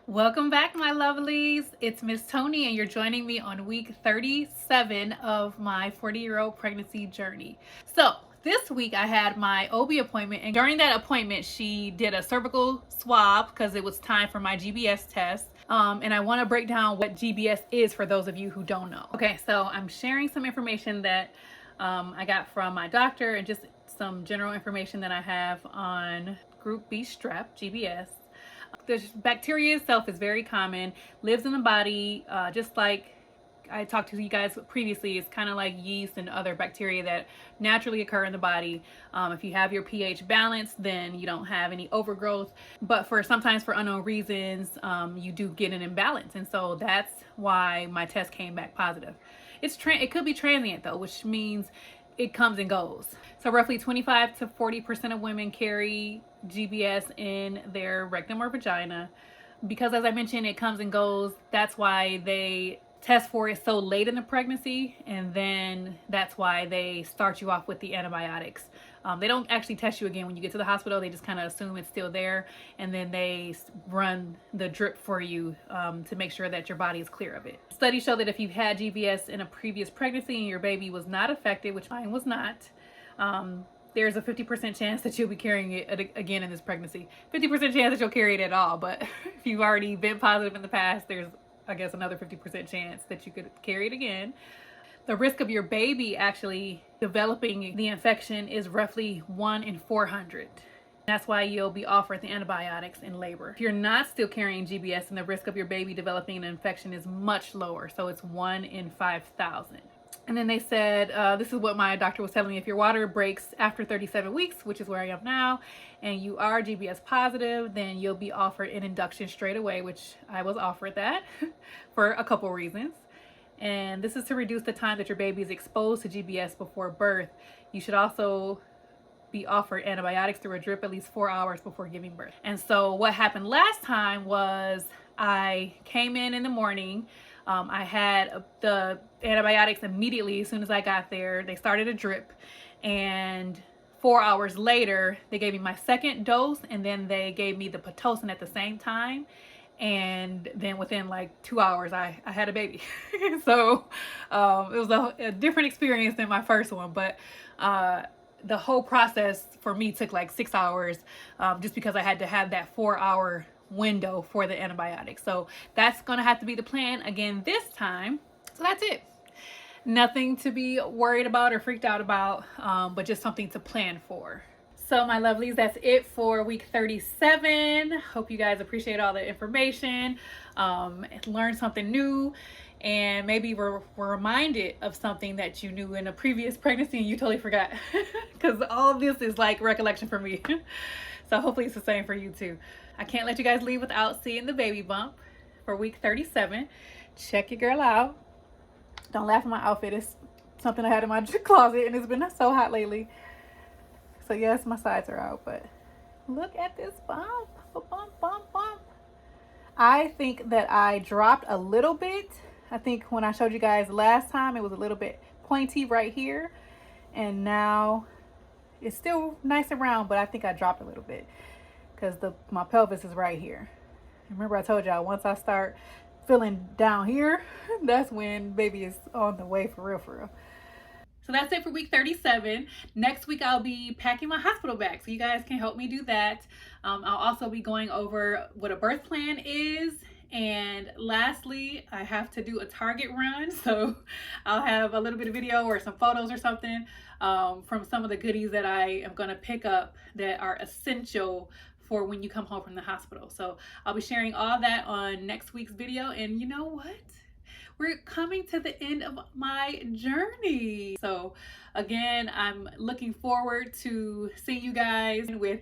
Welcome back, my lovelies. It's Miss Toni, and you're joining me on week 37 of my 40-year-old pregnancy journey. So, this week I had my OB appointment, and during that appointment, she did a cervical swab because it was time for my GBS test. And I want to break down what GBS is for those of you who don't know. Okay, so I'm sharing some information that I got from my doctor and just some general information that I have on Group B strep, GBS. The bacteria itself is very common, lives in the body, just like I talked to you guys previously. It's kind of like yeast and other bacteria that naturally occur in the body. If you have your pH balanced, then you don't have any overgrowth. But sometimes for unknown reasons, you do get an imbalance, and so that's why my test came back positive. It could be transient though, which means it comes and goes. So roughly 25 to 40% of women carry GBS in their rectum or vagina. Because as I mentioned, it comes and goes. That's why they test for it so late in the pregnancy, and then that's why they start you off with the antibiotics. They don't actually test you again when you get to the hospital. They just kind of assume it's still there, and then they run the drip for you to make sure that your body is clear of it. Studies show that if you've had GBS in a previous pregnancy and your baby was not affected, which mine was not, there's a 50% chance that you'll be carrying it again in this pregnancy. 50% chance that you'll carry it at all, but if you've already been positive in the past, there's, I guess, another 50% chance that you could carry it again. The risk of your baby actually developing the infection is roughly 1 in 400. That's why you'll be offered the antibiotics in labor. If you're not still carrying GBS, then the risk of your baby developing an infection is much lower. So it's 1 in 5,000. And then they said, this is what my doctor was telling me, if your water breaks after 37 weeks, which is where I am now, and you are GBS positive, then you'll be offered an induction straight away, which I was offered that for a couple reasons. And this is to reduce the time that your baby is exposed to GBS before birth. You should also be offered antibiotics through a drip at least 4 hours before giving birth. And so what happened last time was I came in the morning. I had the antibiotics immediately as soon as I got there. They started a drip, and 4 hours later they gave me my second dose, and then they gave me the Pitocin at the same time. And then within like 2 hours I had a baby. So it was a different experience than my first one, but the whole process for me took like 6 hours, just because I had to have that 4 hour window for the antibiotics. So that's gonna have to be the plan again this time. So that's it. Nothing to be worried about or freaked out about, but just something to plan for. So my lovelies, that's it for week 37. Hope you guys appreciate all the information, learned something new, and maybe were reminded of something that you knew in a previous pregnancy and you totally forgot. Because all of this is like recollection for me. So hopefully it's the same for you too. I can't let you guys leave without seeing the baby bump for week 37. Check your girl out. Don't laugh at my outfit. It's something I had in my closet and it's been so hot lately. So yes, my sides are out, but look at this bump. Bump, bump, bump. I think that I dropped a little bit. I think when I showed you guys last time, it was a little bit pointy right here. And now it's still nice and round, but I think I dropped a little bit because my pelvis is right here. Remember I told y'all, once I start feeling down here, that's when baby is on the way for real, for real. So that's it for week 37. Next week, I'll be packing my hospital bag, so you guys can help me do that. I'll also be going over what a birth plan is. And lastly, I have to do a Target run. So I'll have a little bit of video or some photos or something from some of the goodies that I am going to pick up that are essential for when you come home from the hospital. So I'll be sharing all that on next week's video. And you know what? We're coming to the end of my journey. So again, I'm looking forward to seeing you guys with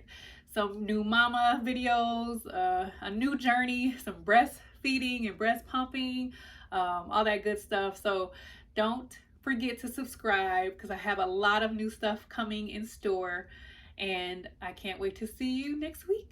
some new mama videos, a new journey, some breastfeeding and breast pumping, all that good stuff. So don't forget to subscribe because I have a lot of new stuff coming in store, and I can't wait to see you next week.